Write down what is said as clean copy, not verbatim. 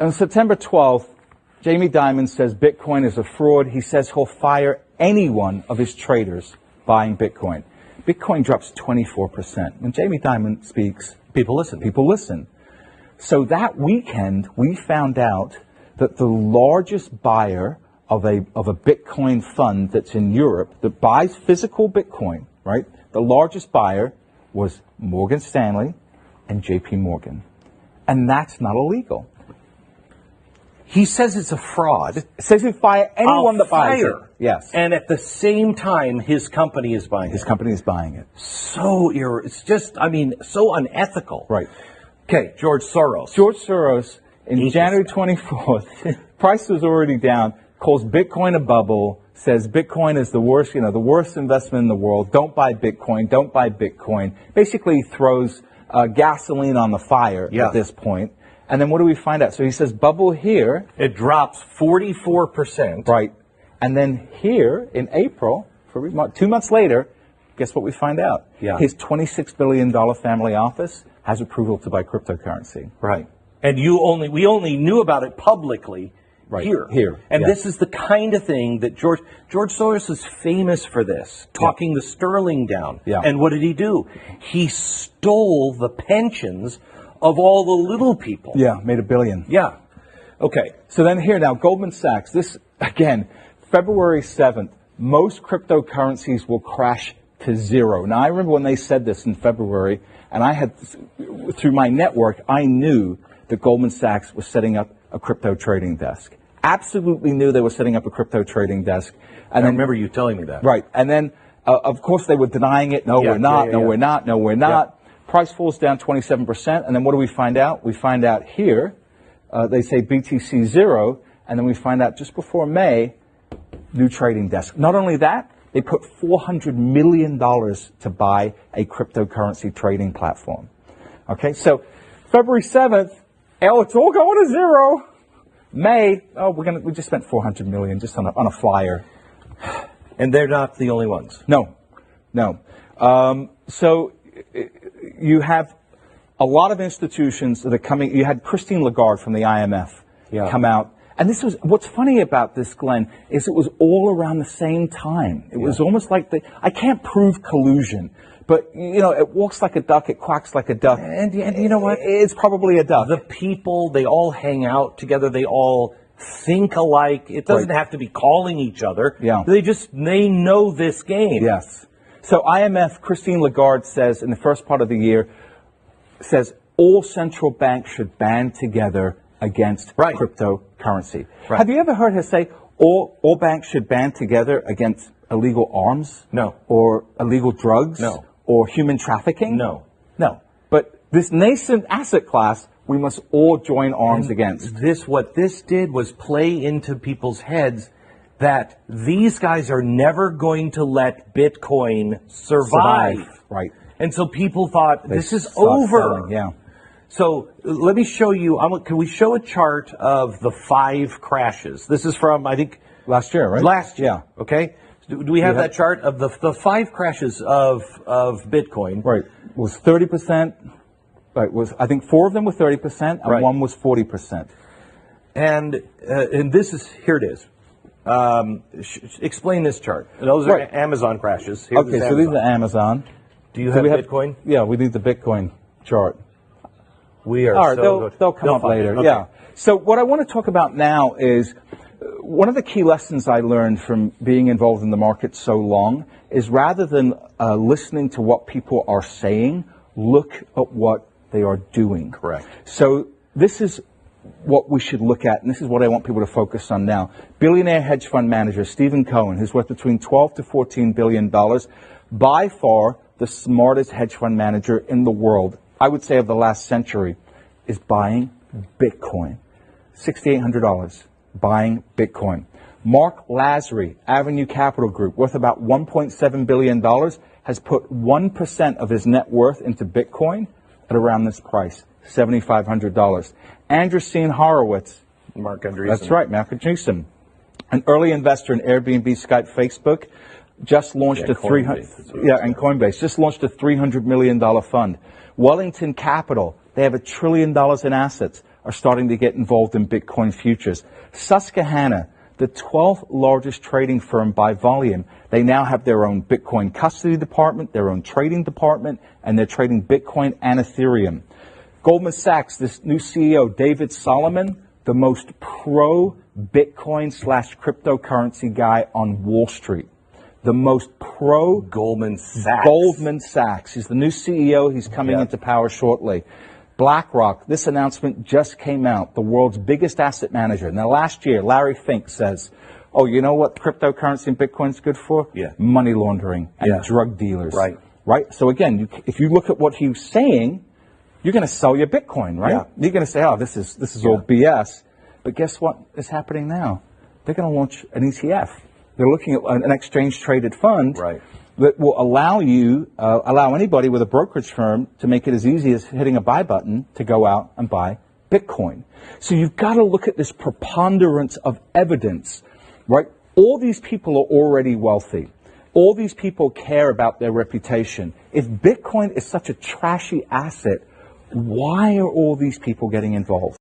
on September 12th, Jamie Dimon says Bitcoin is a fraud. He says he'll fire any one of his traders buying Bitcoin. Bitcoin drops 24%. When Jamie Dimon speaks, people listen. People listen. So that weekend, we found out that the largest buyer of a Bitcoin fund that's in Europe that buys physical Bitcoin, right? The largest buyer was Morgan Stanley and JP Morgan. And that's not illegal. He says it's a fraud. It says he'll fire anyone that buys it. Yes. And at the same time, his company is buying it. His company is buying it. It's just, so unethical. Right. Okay, George Soros. George Soros, in January 24th, price was already down, calls Bitcoin a bubble, says Bitcoin is the worst, the worst investment in the world. Don't buy Bitcoin. Don't buy Bitcoin. Basically throws gasoline on the fire at this point. And then what do we find out? So he says bubble here. It drops 44%. Right. And then here in April, 2 months later, guess what we find out? Yeah. His $26 billion family office has approval to buy cryptocurrency. Right. And we only knew about it publicly here. And this is the kind of thing that George Soros is famous for this, talking the sterling down. Yeah. And what did he do? He stole the pensions of all the little people. Yeah, made $1 billion. Yeah. Okay. So then here now, Goldman Sachs, this, again, February 7th, most cryptocurrencies will crash to zero. Now, I remember when they said this in February, and I had, through my network, I knew that Goldman Sachs was setting up a crypto trading desk. Absolutely knew they were setting up a crypto trading desk. And I remember you telling me that. Right. And then, of course, they were denying it. No, we're not. No, we're not. No, we're not. Price falls down 27%, and then what do we find out? We find out here, they say BTC 0, and then we find out just before May, new trading desk. Not only that, they put $400 million to buy a cryptocurrency trading platform. Okay, so February 7th, it's all going to zero. May, we just spent $400 million just on a flyer. And they're not the only ones. No. So you have a lot of institutions that are coming. You had Christine Lagarde from the IMF come out. And this was, what's funny about this, Glenn, is it was all around the same time. It was almost like I can't prove collusion, but, it walks like a duck, it quacks like a duck. And you know what? It's probably a duck. The people, they all hang out together, they all think alike. It doesn't have to be calling each other. Yeah. They know this game. Yes. So IMF, Christine Lagarde says in the first part of the year, says all central banks should band together against cryptocurrency. Right. Have you ever heard her say all banks should band together against illegal arms? No. Or illegal drugs? No. Or human trafficking? No. But this nascent asset class, we must all join arms against. What this did was play into people's heads that these guys are never going to let Bitcoin survive. Right. And so people thought, this is over. Yeah. So let me show you, can we show a chart of the 5 crashes? This is from, I think... Last year, right? Last year, okay? Do we have that chart of the 5 crashes of Bitcoin? Right. It was 30%. Right. I think 4 of them were 30% and 1 was 40%. And this is, here it is. Explain this chart. Those are Amazon crashes. So these are Amazon. Do you have Bitcoin? Yeah, we need the Bitcoin chart. We are. All right, they'll come up later. Okay. Yeah. So what I want to talk about now is one of the key lessons I learned from being involved in the market so long is rather than listening to what people are saying, look at what they are doing. Correct. So this is what we should look at, and this is what I want people to focus on now. Billionaire hedge fund manager Stephen Cohen, who's worth between $12 to $14 billion, by far the smartest hedge fund manager in the world, I would say of the last century, is buying Bitcoin. $6,800, buying Bitcoin. Mark Lazary, Avenue Capital Group, worth about $1.7 billion, has put 1% of his net worth into Bitcoin at around this price, $7,500. Andreessen Horowitz. Mark Andreessen. That's right, Mark Andreessen. An early investor in Airbnb, Skype, Facebook, just launched and Coinbase, just launched a $300 million fund. Wellington Capital, they have $1 trillion in assets. are starting to get involved in Bitcoin futures. Susquehanna, the 12th largest trading firm by volume, they now have their own Bitcoin custody department, their own trading department, and they're trading Bitcoin and Ethereum. Goldman Sachs, this new CEO, David Solomon, the most pro-Bitcoin / cryptocurrency guy on Wall Street. The most pro Goldman Sachs. Goldman Sachs. He's the new CEO. He's coming into power shortly. BlackRock, this announcement just came out, the world's biggest asset manager. Now, last year, Larry Fink says, oh, you know what cryptocurrency and Bitcoin's good for? Money laundering and drug dealers. Right? So again, if you look at what he's saying, you're going to sell your Bitcoin, right? You're going to say, oh, this is all BS. But guess what is happening now? They're going to launch an ETF. They're looking at an exchange-traded fund that will allow anybody with a brokerage firm to make it as easy as hitting a buy button to go out and buy Bitcoin. So you've got to look at this preponderance of evidence, right? All these people are already wealthy. All these people care about their reputation. If Bitcoin is such a trashy asset, why are all these people getting involved?